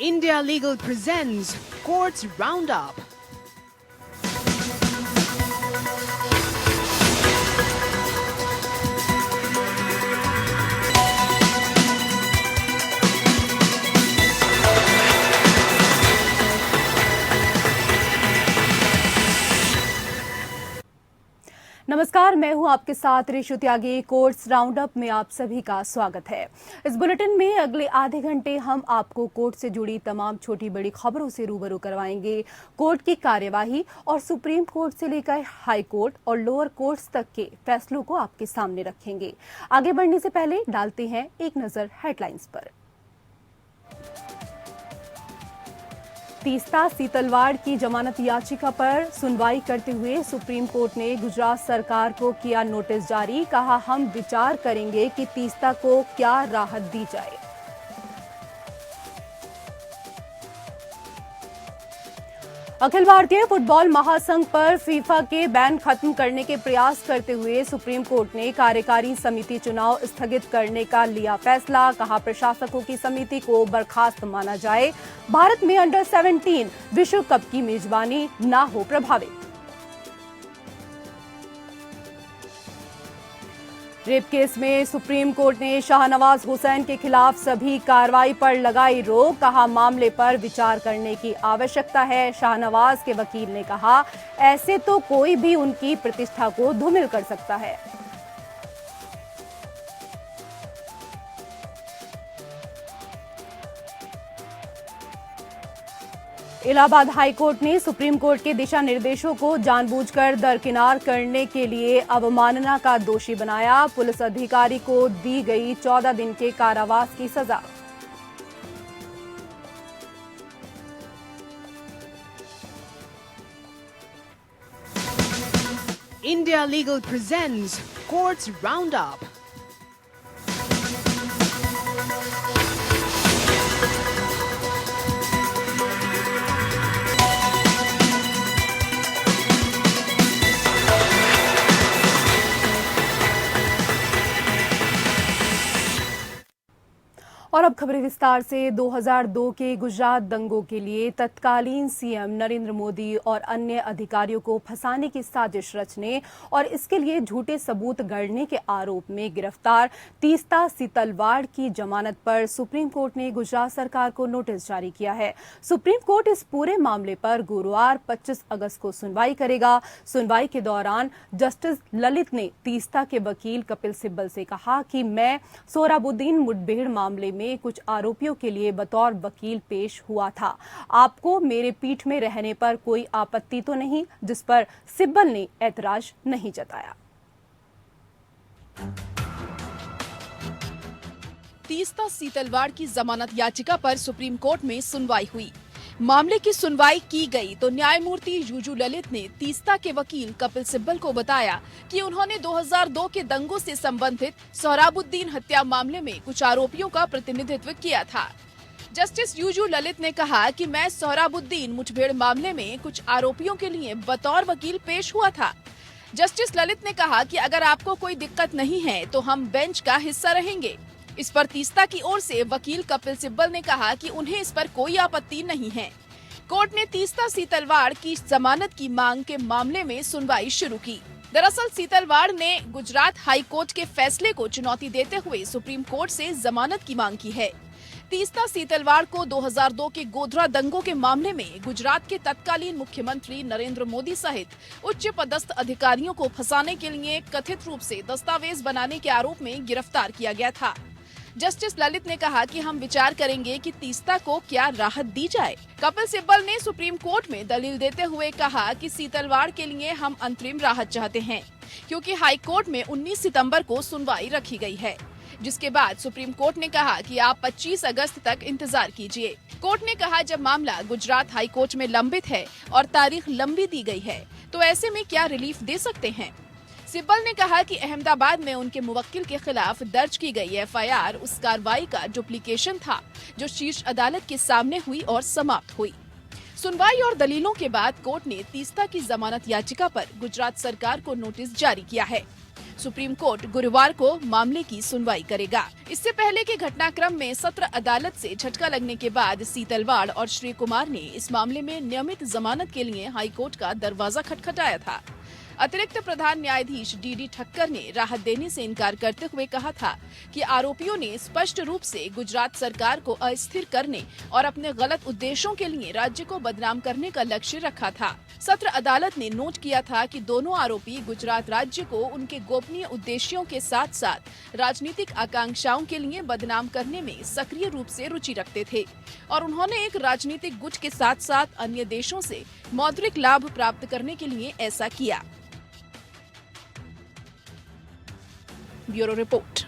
India Legal presents Courts Roundup. नमस्कार, मैं हूं आपके साथ ऋषु त्यागी। कोर्ट्स राउंडअप में आप सभी का स्वागत है। इस बुलेटिन में अगले आधे घंटे हम आपको कोर्ट से जुड़ी तमाम छोटी बड़ी खबरों से रूबरू करवाएंगे। कोर्ट की कार्यवाही और सुप्रीम कोर्ट से लेकर हाई कोर्ट और लोअर कोर्ट्स तक के फैसलों को आपके सामने रखेंगे। आगे बढ़ने से पहले डालते हैं एक नजर हेडलाइंस पर। तीस्ता सीतलवाड़ की जमानत याचिका पर सुनवाई करते हुए सुप्रीम कोर्ट ने गुजरात सरकार को किया नोटिस जारी। कहा, हम विचार करेंगे कि तीस्ता को क्या राहत दी जाए। अखिल भारतीय फुटबॉल महासंघ पर फीफा के बैन खत्म करने के प्रयास करते हुए सुप्रीम कोर्ट ने कार्यकारी समिति चुनाव स्थगित करने का लिया फैसला। कहा, प्रशासकों की समिति को बर्खास्त माना जाए। भारत में अंडर 17 विश्व कप की मेजबानी ना हो प्रभावित। रेप केस में सुप्रीम कोर्ट ने शाहनवाज हुसैन के खिलाफ सभी कार्रवाई पर लगाई रोक। कहा, मामले पर विचार करने की आवश्यकता है। शाहनवाज के वकील ने कहा, ऐसे तो कोई भी उनकी प्रतिष्ठा को धूमिल कर सकता है। इलाहाबाद हाई कोर्ट ने सुप्रीम कोर्ट के दिशा निर्देशों को जानबूझकर दरकिनार करने के लिए अवमानना का दोषी बनाया। पुलिस अधिकारी को दी गई 14 दिन के कारावास की सजा। India Legal presents Courts Roundup. और अब खबरें विस्तार से। 2002 के गुजरात दंगों के लिए तत्कालीन सीएम नरेंद्र मोदी और अन्य अधिकारियों को फंसाने की साजिश रचने और इसके लिए झूठे सबूत गढ़ने के आरोप में गिरफ्तार तीस्ता सीतलवाड़ की जमानत पर सुप्रीम कोर्ट ने गुजरात सरकार को नोटिस जारी किया है। सुप्रीम कोर्ट इस पूरे मामले पर गुरुवार 25 अगस्त को सुनवाई करेगा। सुनवाई के दौरान जस्टिस ललित ने तीस्ता के वकील कपिल सिब्बल से कहा कि मैं सोहराबुद्दीन मुठभेड़ मामले में कुछ आरोपियों के लिए बतौर वकील पेश हुआ था। आपको मेरे पीठ में रहने पर कोई आपत्ति तो नहीं, जिस पर सिब्बल ने ऐतराज नहीं जताया। तीस्ता सीतलवाड़ की जमानत याचिका पर सुप्रीम कोर्ट में सुनवाई हुई। मामले की सुनवाई की गई तो न्यायमूर्ति यूयू ललित ने तीस्ता के वकील कपिल सिब्बल को बताया कि उन्होंने 2002 के दंगों से संबंधित सोहराबुद्दीन हत्या मामले में कुछ आरोपियों का प्रतिनिधित्व किया था। जस्टिस यूयू ललित ने कहा कि मैं सोहराबुद्दीन मुठभेड़ मामले में कुछ आरोपियों के लिए बतौर वकील पेश हुआ था। जस्टिस ललित ने कहा कि अगर आपको कोई दिक्कत नहीं है तो हम बेंच का हिस्सा रहेंगे। इस पर तीस्ता की ओर से वकील कपिल सिब्बल ने कहा कि उन्हें इस पर कोई आपत्ति नहीं है। कोर्ट ने तीस्ता सीतलवाड़ की जमानत की मांग के मामले में सुनवाई शुरू की। दरअसल सीतलवाड़ ने गुजरात हाई कोर्ट के फैसले को चुनौती देते हुए सुप्रीम कोर्ट से जमानत की मांग की है। तीस्ता सीतलवाड़ को 2002 के गोधरा दंगों के मामले में गुजरात के तत्कालीन मुख्यमंत्री नरेंद्र मोदी सहित उच्च पदस्थ अधिकारियों को फंसाने के लिए कथित रूप से दस्तावेज बनाने के आरोप में गिरफ्तार किया गया था। जस्टिस ललित ने कहा कि हम विचार करेंगे कि तीस्ता को क्या राहत दी जाए। कपिल सिब्बल ने सुप्रीम कोर्ट में दलील देते हुए कहा कि सीतलवाड़ के लिए हम अंतरिम राहत चाहते हैं, क्योंकि हाई कोर्ट में 19 सितंबर को सुनवाई रखी गई है, जिसके बाद सुप्रीम कोर्ट ने कहा कि आप 25 अगस्त तक इंतजार कीजिए। कोर्ट ने कहा, जब मामला गुजरात हाई कोर्ट में लंबित है और तारीख लंबी दी गई है, तो ऐसे में क्या रिलीफ दे सकते हैं। सिब्बल ने कहा कि अहमदाबाद में उनके मुवक्किल के खिलाफ दर्ज की गई एफआईआर उस कार्रवाई का डुप्लीकेशन था जो शीर्ष अदालत के सामने हुई और समाप्त हुई। सुनवाई और दलीलों के बाद कोर्ट ने तीस्ता की जमानत याचिका पर गुजरात सरकार को नोटिस जारी किया है। सुप्रीम कोर्ट गुरुवार को मामले की सुनवाई करेगा। इससे पहले के घटनाक्रम में सत्र अदालत से झटका लगने के बाद सीतलवाड़ और श्री कुमार ने इस मामले में नियमित जमानत के लिए हाई कोर्ट का दरवाजा खटखटाया था। अतिरिक्त प्रधान न्यायाधीश डीडी ठक्कर ने राहत देने से इनकार करते हुए कहा था कि आरोपियों ने स्पष्ट रूप से गुजरात सरकार को अस्थिर करने और अपने गलत उद्देश्यों के लिए राज्य को बदनाम करने का लक्ष्य रखा था। सत्र अदालत ने नोट किया था कि दोनों आरोपी गुजरात राज्य को उनके गोपनीय उद्देश्यों के साथ साथ राजनीतिक आकांक्षाओं के लिए बदनाम करने में सक्रिय रूप से रुचि रखते थे और उन्होंने एक राजनीतिक गुट के साथ साथ अन्य देशों से मौद्रिक लाभ प्राप्त करने के लिए ऐसा किया। Bureau report.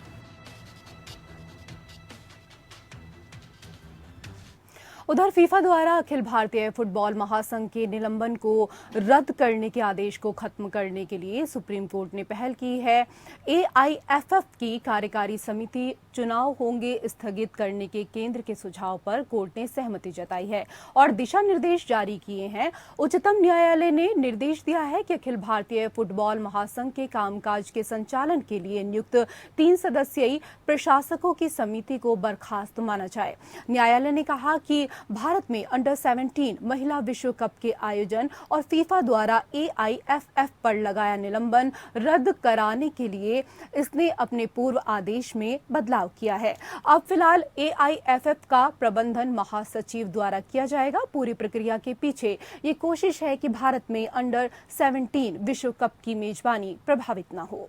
उधर फीफा द्वारा अखिल भारतीय फुटबॉल महासंघ के निलंबन को रद्द करने के आदेश को खत्म करने के लिए सुप्रीम कोर्ट ने पहल की है। एआईएफएफ की कार्यकारी समिति चुनाव होंगे स्थगित करने के केंद्र के सुझाव पर कोर्ट ने सहमति जताई है और दिशा निर्देश जारी किए हैं। उच्चतम न्यायालय ने निर्देश दिया है कि अखिल भारतीय फुटबॉल महासंघ के कामकाज के संचालन के लिए नियुक्त 3 सदस्यीय प्रशासकों की समिति को बर्खास्त माना जाए। न्यायालय ने कहा कि भारत में अंडर 17 महिला विश्व कप के आयोजन और फीफा द्वारा एआईएफएफ पर लगाया निलंबन रद्द कराने के लिए इसने अपने पूर्व आदेश में बदलाव किया है। अब फिलहाल एआईएफएफ का प्रबंधन महासचिव द्वारा किया जाएगा। पूरी प्रक्रिया के पीछे ये कोशिश है कि भारत में अंडर 17 विश्व कप की मेजबानी प्रभावित न हो।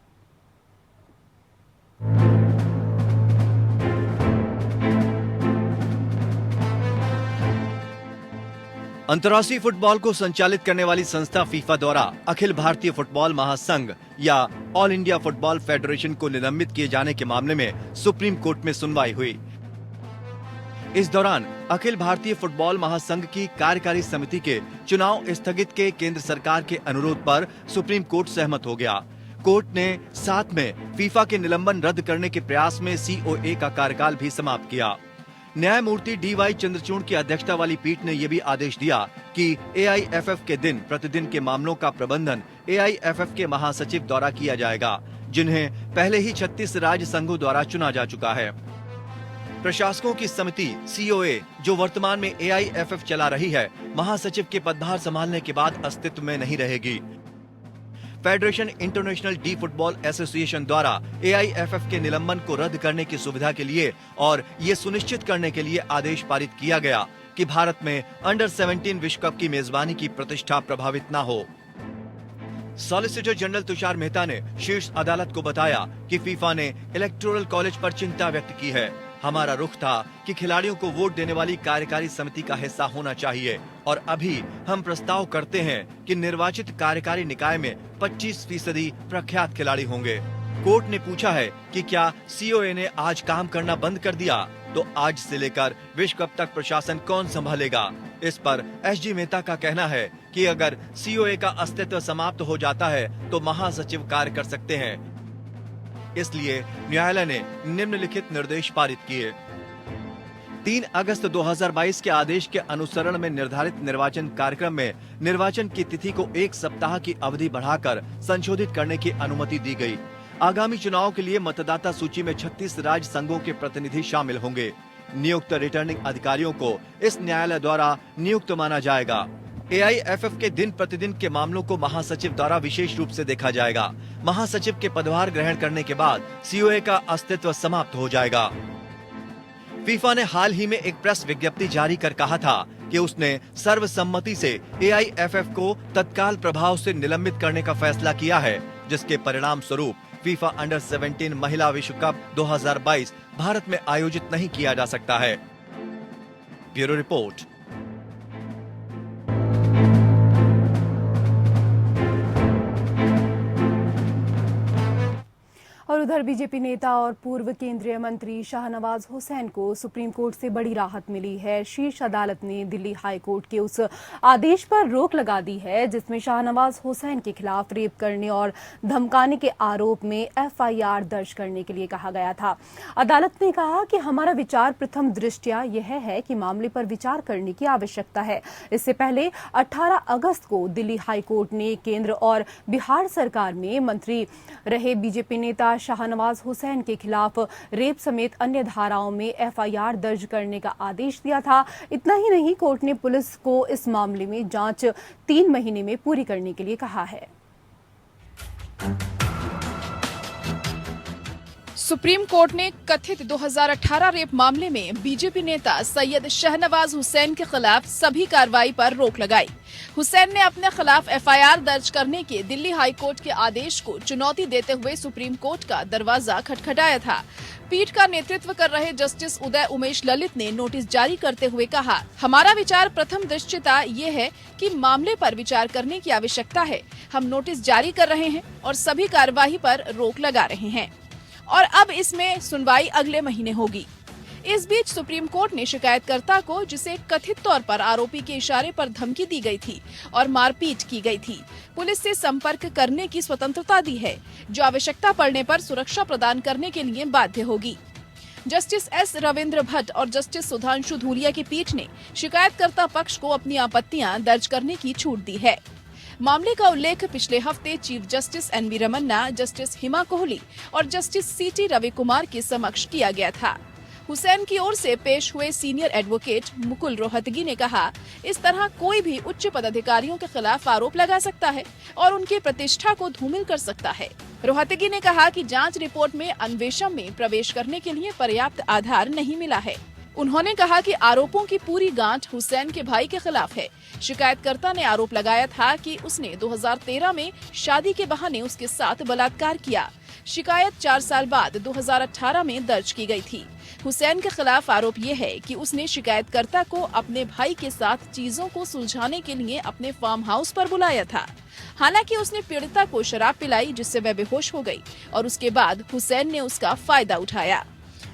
अंतर्राष्ट्रीय फुटबॉल को संचालित करने वाली संस्था फीफा द्वारा अखिल भारतीय फुटबॉल महासंघ या ऑल इंडिया फुटबॉल फेडरेशन को निलंबित किए जाने के मामले में सुप्रीम कोर्ट में सुनवाई हुई। इस दौरान अखिल भारतीय फुटबॉल महासंघ की कार्यकारी समिति के चुनाव स्थगित के केंद्र सरकार के अनुरोध पर सुप्रीम कोर्ट सहमत हो गया। कोर्ट ने साथ में फीफा के निलंबन रद्द करने के प्रयास में सीओए का कार्यकाल भी समाप्त किया। न्यायमूर्ति डीवाई चंद्रचूड़ की अध्यक्षता वाली पीठ ने यह भी आदेश दिया कि एआईएफएफ के दिन प्रतिदिन के मामलों का प्रबंधन एआईएफएफ के महासचिव द्वारा किया जाएगा, जिन्हें पहले ही 36 राज्य संघों द्वारा चुना जा चुका है। प्रशासकों की समिति सीओए जो वर्तमान में एआईएफएफ चला रही है, महासचिव के पदभार संभालने के बाद अस्तित्व में नहीं रहेगी। Federation international D football association द्वारा एआईएफएफ के निलंबन को रद्द करने की सुविधा के लिए और ये सुनिश्चित करने के लिए आदेश पारित किया गया कि भारत में अंडर 17 विश्व कप की मेजबानी की प्रतिष्ठा प्रभावित न हो। सॉलिसिटर जनरल तुषार मेहता ने शीर्ष अदालत को बताया कि फीफा ने इलेक्टोरल कॉलेज पर चिंता व्यक्त की है। हमारा रुख था कि खिलाड़ियों को वोट देने वाली कार्यकारी समिति का हिस्सा होना चाहिए और अभी हम प्रस्ताव करते हैं कि निर्वाचित कार्यकारी निकाय में 25% प्रख्यात खिलाड़ी होंगे। कोर्ट ने पूछा है कि क्या सीओए ने आज काम करना बंद कर दिया, तो आज से लेकर विश्व कप तक प्रशासन कौन संभालेगा। इस पर एसजी मेहता का कहना है कि अगर सीओए का अस्तित्व समाप्त हो जाता है तो महासचिव कार्य कर सकते हैं। इसलिए न्यायालय ने निम्नलिखित निर्देश पारित किए। 3 अगस्त 2022 के आदेश के अनुसरण में निर्धारित निर्वाचन कार्यक्रम में निर्वाचन की तिथि को 1 सप्ताह की अवधि बढ़ाकर संशोधित करने की अनुमति दी गई। आगामी चुनाव के लिए मतदाता सूची में 36 राज्य संघों के प्रतिनिधि शामिल होंगे। नियुक्त रिटर्निंग अधिकारियों को इस न्यायालय द्वारा नियुक्त माना जाएगा। एआईएफएफ के दिन प्रतिदिन के मामलों को महासचिव द्वारा विशेष रूप से देखा जाएगा। महासचिव के पदभार ग्रहण करने के बाद सीओए का अस्तित्व समाप्त हो जाएगा। फीफा ने हाल ही में एक प्रेस विज्ञप्ति जारी कर कहा था कि उसने सर्वसम्मति से एआईएफएफ को तत्काल प्रभाव से निलंबित करने का फैसला किया है, जिसके परिणाम स्वरूप फीफा अंडर 17 महिला विश्व कप 2022 भारत में आयोजित नहीं किया जा सकता है। Bureau report. और उधर उधर बीजेपी नेता और पूर्व केंद्रीय मंत्री शाहनवाज हुसैन को सुप्रीम कोर्ट से बड़ी राहत मिली है। शीर्ष अदालत ने दिल्ली हाई कोर्ट के उस आदेश पर रोक लगा दी है जिसमें शाहनवाज हुसैन के खिलाफ रेप करने और धमकाने के आरोप में एफआईआर दर्ज करने के लिए कहा गया था। अदालत ने कहा कि हमारा विचार प्रथम दृष्टया यह है कि मामले पर विचार करने की आवश्यकता है। इससे पहले 18 अगस्त को दिल्ली हाई कोर्ट ने केंद्र और बिहार सरकार में मंत्री रहे बीजेपी नेता शाहनवाज हुसैन के खिलाफ रेप समेत अन्य धाराओं में एफआईआर दर्ज करने का आदेश दिया था। इतना ही नहीं, कोर्ट ने पुलिस को इस मामले में जांच 3 महीने में पूरी करने के लिए कहा है। सुप्रीम कोर्ट ने कथित 2018 रेप मामले में बीजेपी नेता सैयद शाहनवाज हुसैन के खिलाफ सभी कार्रवाई पर रोक लगाई। हुसैन ने अपने खिलाफ एफआईआर दर्ज करने के दिल्ली हाई कोर्ट के आदेश को चुनौती देते हुए सुप्रीम कोर्ट का दरवाजा खटखटाया था। पीठ का नेतृत्व कर रहे जस्टिस उदय उमेश ललित ने नोटिस जारी करते हुए कहा, हमारा विचार प्रथम दृष्टया ये है कि मामले पर विचार करने की आवश्यकता है। हम नोटिस जारी कर रहे हैं और सभी कार्यवाही पर रोक लगा रहे हैं और अब इसमें सुनवाई अगले महीने होगी। इस बीच सुप्रीम कोर्ट ने शिकायतकर्ता को, जिसे कथित तौर पर आरोपी के इशारे पर धमकी दी गई थी और मारपीट की गई थी, पुलिस से संपर्क करने की स्वतंत्रता दी है, जो आवश्यकता पड़ने पर सुरक्षा प्रदान करने के लिए बाध्य होगी। जस्टिस एस रविंद्र भट्ट और जस्टिस सुधांशु धूलिया की पीठ ने शिकायतकर्ता पक्ष को अपनी आपत्तियां दर्ज करने की छूट दी है। मामले का उल्लेख पिछले हफ्ते chief justice NV Ramana, justice Hima Kohli और जस्टिस सीटी रवि कुमार के समक्ष किया गया था। हुसैन की ओर से पेश हुए सीनियर एडवोकेट मुकुल रोहतगी ने कहा, इस तरह कोई भी उच्च पदाधिकारियों के खिलाफ आरोप लगा सकता है और उनकी प्रतिष्ठा को धूमिल कर सकता है। रोहतगी ने कहा कि जांच रिपोर्ट में अन्वेषण में प्रवेश करने के लिए पर्याप्त आधार नहीं मिला है। उन्होंने कहा कि आरोपों की पूरी गांठ हुसैन के भाई के खिलाफ है। शिकायतकर्ता ने आरोप लगाया था कि उसने 2013 में शादी के बहाने उसके साथ बलात्कार किया। शिकायत 4 साल बाद 2018 में दर्ज की गई थी। हुसैन के खिलाफ आरोप ये है कि उसने शिकायतकर्ता को अपने भाई के साथ चीजों को सुलझाने के लिए अपने फार्म हाउस पर बुलाया था। हालांकि उसने पीड़िता को शराब पिलाई जिससे वह बेहोश हो गई और उसके बाद हुसैन ने उसका फायदा उठाया।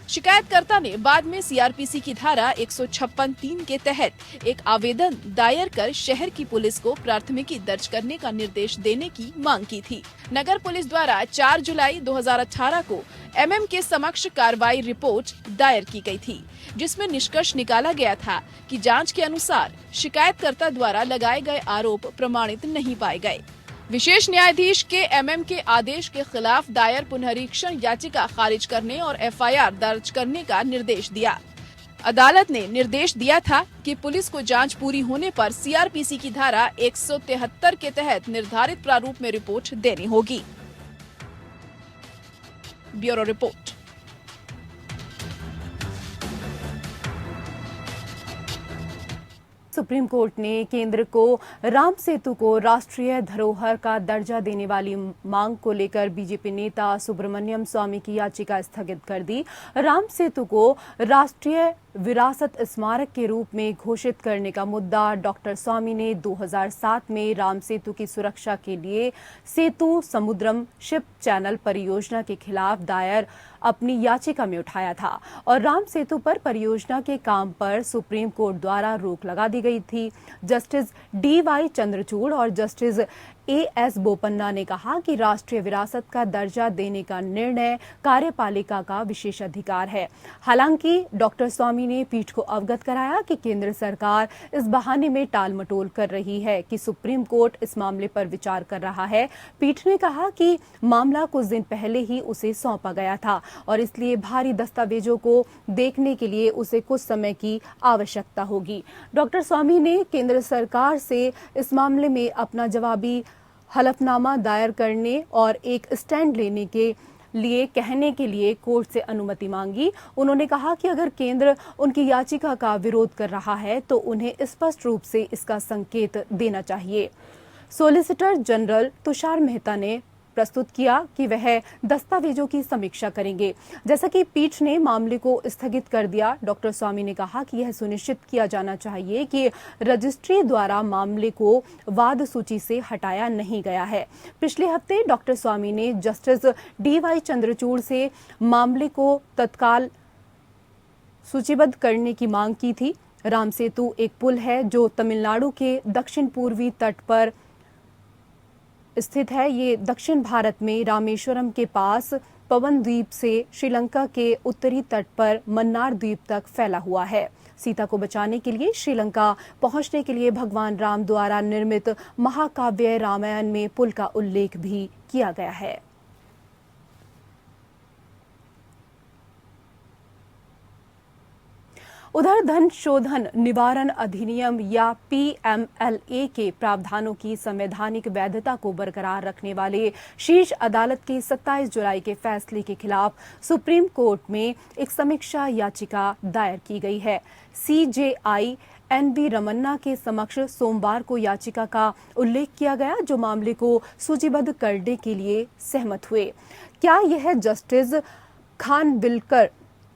शिकायतकर्ता ने बाद में सीआरपीसी की धारा 156(3) के तहत एक आवेदन दायर कर शहर की पुलिस को प्राथमिकी दर्ज करने का निर्देश देने की मांग की थी। नगर पुलिस द्वारा 4 जुलाई 2018 को एमएम के समक्ष कार्रवाई रिपोर्ट दायर की गई थी, जिसमें निष्कर्ष निकाला गया था कि जांच के अनुसार शिकायतकर्ता द्वारा लगाए गए आरोप प्रमाणित नहीं पाए गए। विशेष न्यायाधीश के एमएम के आदेश के खिलाफ दायर पुनरीक्षण याचिका खारिज करने और एफआईआर दर्ज करने का निर्देश दिया। अदालत ने निर्देश दिया था कि पुलिस को जांच पूरी होने पर सीआरपीसी की धारा 173 के तहत निर्धारित प्रारूप में रिपोर्ट देनी होगी। Bureau report. सुप्रीम कोर्ट ने केंद्र को राम सेतु को राष्ट्रीय धरोहर का दर्जा देने वाली मांग को लेकर बीजेपी नेता सुब्रमण्यम स्वामी की याचिका स्थगित कर दी। राम सेतु को राष्ट्रीय विरासत स्मारक के रूप में घोषित करने का मुद्दा डॉक्टर स्वामी ने 2007 में राम सेतु की सुरक्षा के लिए सेतु समुद्रम शिप चैनल परियोजना के खिलाफ दायर अपनी याचिका में उठाया था और राम सेतु पर परियोजना के काम पर सुप्रीम कोर्ट द्वारा रोक लगा दी गई थी। जस्टिस डीवाई चंद्रचूड़ और जस्टिस एएस बोपन्ना ने कहा कि राष्ट्रीय विरासत का दर्जा देने का निर्णय कार्यपालिका का विशेष अधिकार है। हालांकि डॉक्टर स्वामी ने पीठ को अवगत कराया कि केंद्र सरकार इस बहाने में टालमटोल कर रही है कि सुप्रीम कोर्ट इस मामले पर विचार कर रहा है। पीठ ने कहा कि मामला कुछ दिन पहले ही उसे सौंपा गया था और इसलिए भारी दस्तावेजों को देखने के लिए उसे कुछ समय की आवश्यकता होगी। डॉक्टर स्वामी ने केंद्र सरकार से इस मामले में अपना जवाबी हलफनामा दायर करने और एक स्टैंड लेने के लिए कहने के लिए कोर्ट से अनुमति मांगी। उन्होंने कहा कि अगर केंद्र उनकी याचिका का विरोध कर रहा है तो उन्हें स्पष्ट रूप से इसका संकेत देना चाहिए। सॉलिसिटर जनरल तुषार मेहता ने प्रस्तुत किया कि वह दस्तावेजों की समीक्षा करेंगे। जैसा कि पीठ ने मामले को स्थगित कर दिया, डॉक्टर स्वामी ने कहा कि यह सुनिश्चित किया जाना चाहिए कि रजिस्ट्री द्वारा मामले को वाद सूची से हटाया नहीं गया है। पिछले हफ्ते डॉक्टर स्वामी ने जस्टिस DY चंद्रचूड़ से मामले को तत्काल सूचीबद्ध करने की मांग की थी। राम सेतु एक पुल है जो तमिलनाडु के दक्षिण पूर्वी तट पर स्थित है। ये दक्षिण भारत में रामेश्वरम के पास पवन द्वीप से श्रीलंका के उत्तरी तट पर मन्नार द्वीप तक फैला हुआ है। सीता को बचाने के लिए श्रीलंका पहुंचने के लिए भगवान राम द्वारा निर्मित महाकाव्य रामायण में पुल का उल्लेख भी किया गया है। उधर धन शोधन निवारण अधिनियम या PMLA के प्रावधानों की संवैधानिक वैधता को बरकरार रखने वाले शीर्ष अदालत के 27 जुलाई के फैसले के खिलाफ सुप्रीम कोर्ट में एक समीक्षा याचिका दायर की गई है। CJI NV रमन्ना के समक्ष सोमवार को याचिका का उल्लेख किया गया, जो मामले को सूचीबद्ध करने के लिए सहमत हुए। क्या यह जस्टिस खानविलकर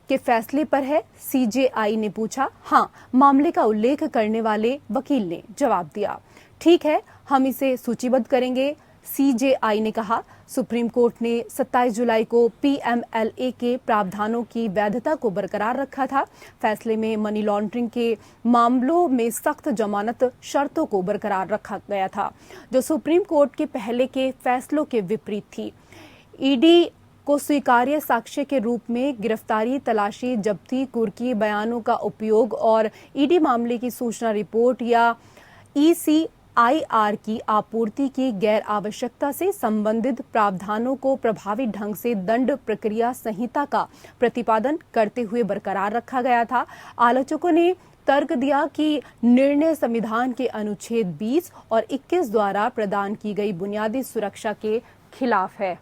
के फैसले पर है? CJI ने पूछा। हाँ, मामले का उल्लेख करने वाले वकील ने जवाब दिया। ठीक है, हम इसे सूचीबद्ध करेंगे, CJI ने कहा। सुप्रीम कोर्ट ने 27 जुलाई को PMLA के प्रावधानों की वैधता को बरकरार रखा था। फैसले में मनी लॉन्ड्रिंग के मामलों में सख्त जमानत शर्तों को बरकरार रखा गया था, जो सुप्रीम कोर्ट के पहले के फैसलों के विपरीत थी। ED को स्वीकार्य साक्ष्य के रूप में गिरफ्तारी, तलाशी, जब्ती, कुर्की बयानों का उपयोग और ED मामले की सूचना रिपोर्ट या ECIR की आपूर्ति की गैर आवश्यकता से संबंधित प्रावधानों को प्रभावी ढंग से दंड प्रक्रिया संहिता का प्रतिपादन करते हुए बरकरार रखा गया था। आलोचकों ने तर्क दिया कि निर्णय संविधान के अनुच्छेद 20 और 21 द्वारा प्रदान की गई बुनियादी सुरक्षा के खिलाफ है।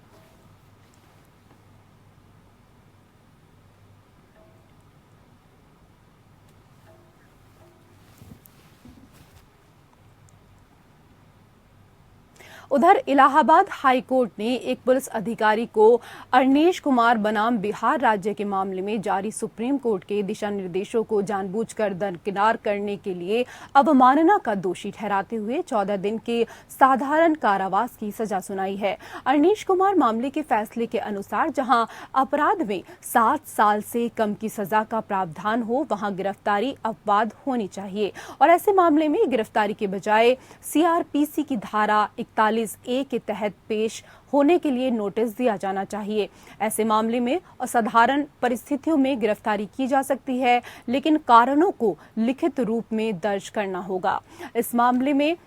उधर इलाहाबाद हाई कोर्ट ने एक पुलिस अधिकारी को अरनेश कुमार बनाम बिहार राज्य के मामले में जारी सुप्रीम कोर्ट के दिशा निर्देशों को जानबूझकर दरकिनार करने के लिए अवमानना का दोषी ठहराते हुए 14 दिन के साधारण कारावास की सजा सुनाई है। अरनेश कुमार मामले के फैसले के अनुसार जहां अपराध में 7 साल से कम की सजा का प्रावधान हो, वहां गिरफ्तारी अपवाद होनी चाहिए और ऐसे मामले में गिरफ्तारी के बजाय CRPC की धारा 41A के तहत पेश होने के लिए नोटिस दिया जाना चाहिए। ऐसे मामले में असाधारण परिस्थितियों में गिरफ्तारी की जा सकती है, लेकिन कारणों को लिखित रूप में दर्ज करना होगा। इस मामले में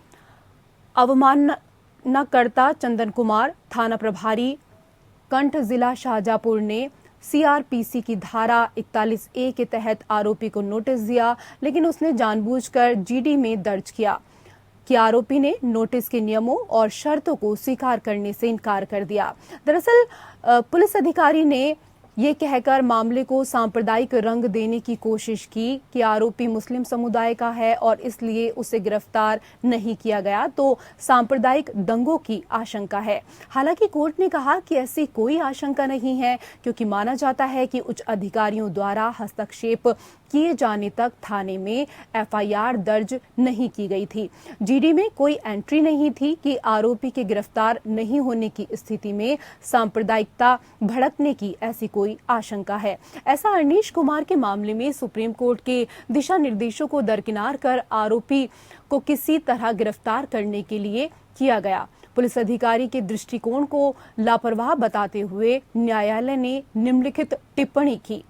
अवमाननाकर्ता चंदन कुमार, थाना प्रभारी कंठ, जिला शाहजहांपुर ने CRPC की धारा 41A के तहत आरोपी को नोटिस दिया, लेकिन उसने जानबूझकर GD में दर्ज किया कि आरोपी ने नोटिस के नियमों और शर्तों को स्वीकार करने से इनकार कर दिया। दरअसल पुलिस अधिकारी ने ये कहकर मामले को सांप्रदायिक रंग देने की कोशिश की कि आरोपी मुस्लिम समुदाय का है और इसलिए उसे गिरफ्तार नहीं किया गया, तो सांप्रदायिक दंगों की आशंका है। हालांकि कोर्ट ने कहा कि ऐसी कोई आशंका नहीं है, क्योंकि माना जाता है कि उच्च अधिकारियों द्वारा हस्तक्षेप किए जाने तक थाने में FIR दर्ज नहीं की गई थी। GD में कोई एंट्री नहीं थी कि आरोपी के गिरफ्तार नहीं होने की स्थिति में सांप्रदायिकता भड़कने की ऐसी कोई आशंका है। ऐसा अरनेश कुमार के मामले में सुप्रीम कोर्ट के दिशा निर्देशों को दरकिनार कर आरोपी को किसी तरह गिरफ्तार करने के लिए किया गया। पुलिस अधिकारी के दृष्टिकोण को लापरवाह बताते हुए न्यायालय ने निम्नलिखित टिप्पणी की।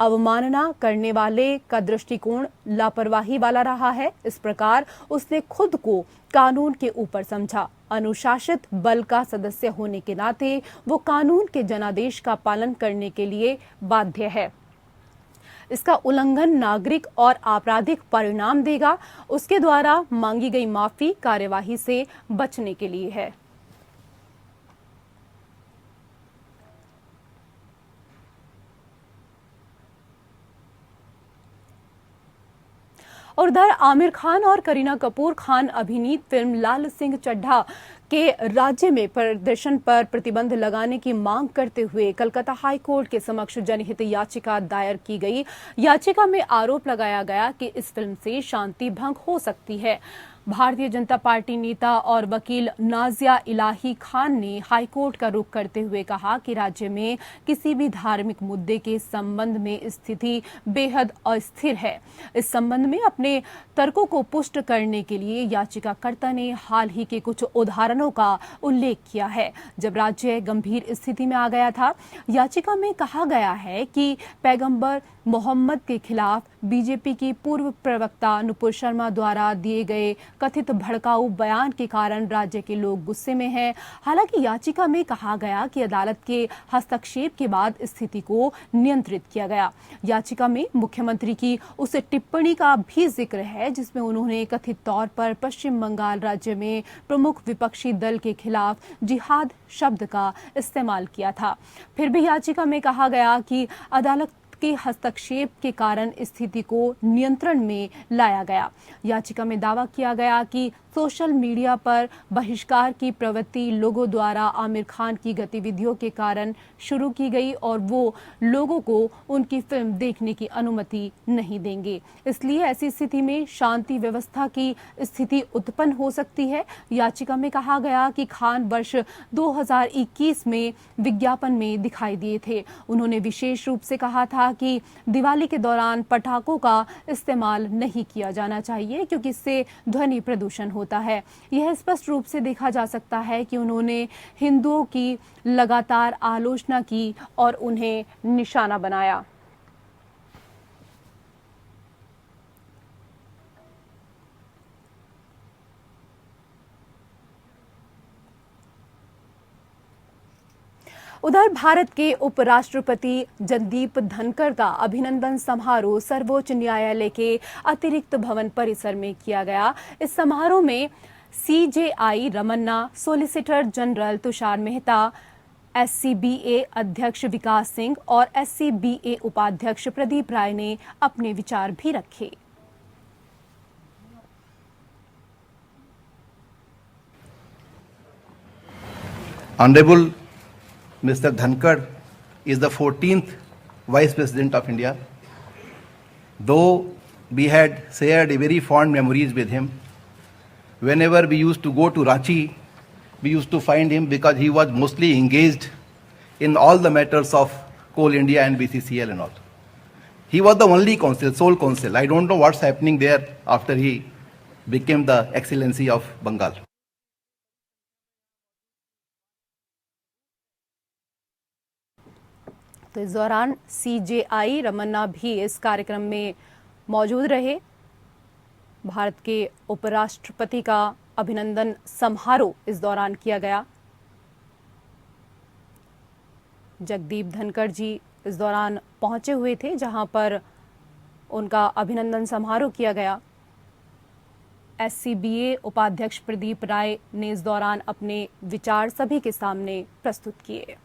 अवमानना करने वाले का दृष्टिकोण लापरवाही वाला रहा है। इस प्रकार उसने खुद को कानून के ऊपर समझा। अनुशासित बल का सदस्य होने के नाते वो कानून के जनादेश का पालन करने के लिए बाध्य है। इसका उल्लंघन नागरिक और आपराधिक परिणाम देगा। उसके द्वारा मांगी गई माफी कार्यवाही से बचने के लिए है। और उधर आमिर खान और करीना कपूर खान अभिनीत फिल्म लाल सिंह चड्ढा के राज्य में प्रदर्शन पर प्रतिबंध लगाने की मांग करते हुए कलकत्ता हाई कोर्ट के समक्ष जनहित याचिका दायर की गई। याचिका में आरोप लगाया गया कि इस फिल्म से शांति भंग हो सकती है। भारतीय जनता पार्टी नेता और वकील नाजिया इलाही खान ने हाईकोर्ट का रुख करते हुए कहा कि राज्य में किसी भी धार्मिक मुद्दे के संबंध में स्थिति बेहद अस्थिर है। इस संबंध में अपने तर्कों को पुष्ट करने के लिए याचिकाकर्ता ने हाल ही के कुछ उदाहरणों का उल्लेख किया है जब राज्य गंभीर स्थिति में आ गया था। याचिका में कहा गया है कि पैगंबर मोहम्मद के खिलाफ बीजेपी की पूर्व प्रवक्ता नुपुर शर्मा द्वारा दिए गए कथित भड़काऊ बयान के कारण राज्य के लोग गुस्से में हैं। हालांकि याचिका में कहा गया कि अदालत के हस्तक्षेप के बाद स्थिति को नियंत्रित किया गया। याचिका में मुख्यमंत्री की उस टिप्पणी का भी जिक्र है जिसमें उन्होंने कथित तौर पर पश्चिम बंगाल राज्य में प्रमुख विपक्षी दल के खिलाफ जिहाद शब्द का इस्तेमाल किया था। फिर भी याचिका में कहा गया कि अदालत के हस्तक्षेप के कारण स्थिति को नियंत्रण में लाया गया। याचिका में दावा किया गया कि सोशल मीडिया पर बहिष्कार की प्रवृत्ति लोगों द्वारा आमिर खान की गतिविधियों के कारण शुरू की गई और वो लोगों को उनकी फिल्म देखने की अनुमति नहीं देंगे। इसलिए ऐसी स्थिति में शांति व्यवस्था की स्थिति उत्पन्न हो सकती है। याचिका में कहा गया कि खान वर्ष 2021 में विज्ञापन में दिखाई दिए थे। उन्होंने विशेष रूप से कहा था कि दिवाली के दौरान पटाखों का इस्तेमाल नहीं किया जाना चाहिए क्योंकि इससे ध्वनि प्रदूषण होता है। यह स्पष्ट रूप से देखा जा सकता है कि उन्होंने हिंदुओं की लगातार आलोचना की और उन्हें निशाना बनाया। उधर भारत के उपराष्ट्रपति जगदीप धनखड़ का अभिनंदन समारोह सर्वोच्च न्यायालय के अतिरिक्त भवन परिसर में किया गया। इस समारोह में CJI Ramana, solicitor general Tushar Mehta, SCBA अध्यक्ष विकास सिंह और SCBA उपाध्यक्ष प्रदीप राय ने अपने विचार भी रखे। Honorable Mr. Dhankar is the 14th Vice President of India. Though we had shared a very fond memories with him, whenever we used to go to Ranchi, we used to find him because he was mostly engaged in all the matters of Coal India and BCCL and all. He was the only consul, sole consul. I don't know what's happening there after he became the Excellency of Bengal. तो इस दौरान CJI Ramana भी इस कार्यक्रम में मौजूद रहे। भारत के उपराष्ट्रपति का अभिनंदन समारोह इस दौरान किया गया। जगदीप धनखड़ जी इस दौरान पहुंचे हुए थे जहां पर उनका अभिनंदन समारोह किया गया। SCBA उपाध्यक्ष प्रदीप राय ने इस दौरान अपने विचार सभी के सामने प्रस्तुत किए।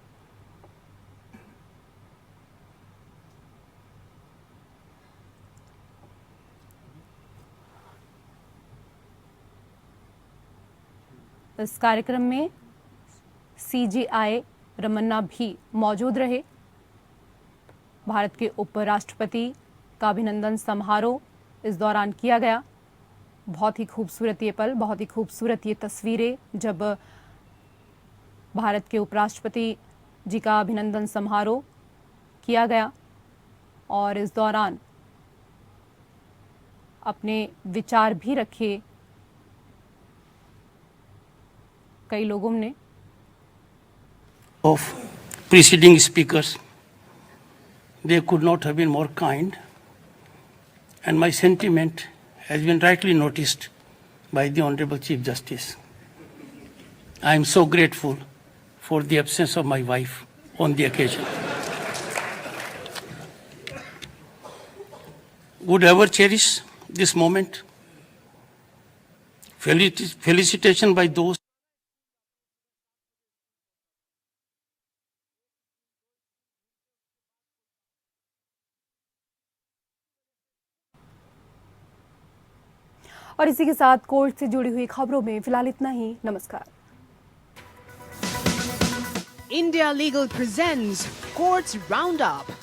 इस कार्यक्रम में CJI रमन्ना भी मौजूद रहे। भारत के उपराष्ट्रपति का अभिनंदन समारोह इस दौरान किया गया। बहुत ही खूबसूरत ये पल, बहुत ही खूबसूरत ये तस्वीरें जब भारत के उपराष्ट्रपति जी का अभिनंदन समारोह किया गया और इस दौरान अपने विचार भी रखे कई लोगों ने। Of preceding speakers, they could not have been more kind, and my sentiment has been rightly noticed by the Honorable Chief Justice. I am so grateful for the absence of my wife on the occasion. Would ever cherish this moment. Felicitation by those और इसी के साथ court से जुड़ी हुई खबरों में फिलहाल इतना ही। नमस्कार। India Legal presents Courts Roundup.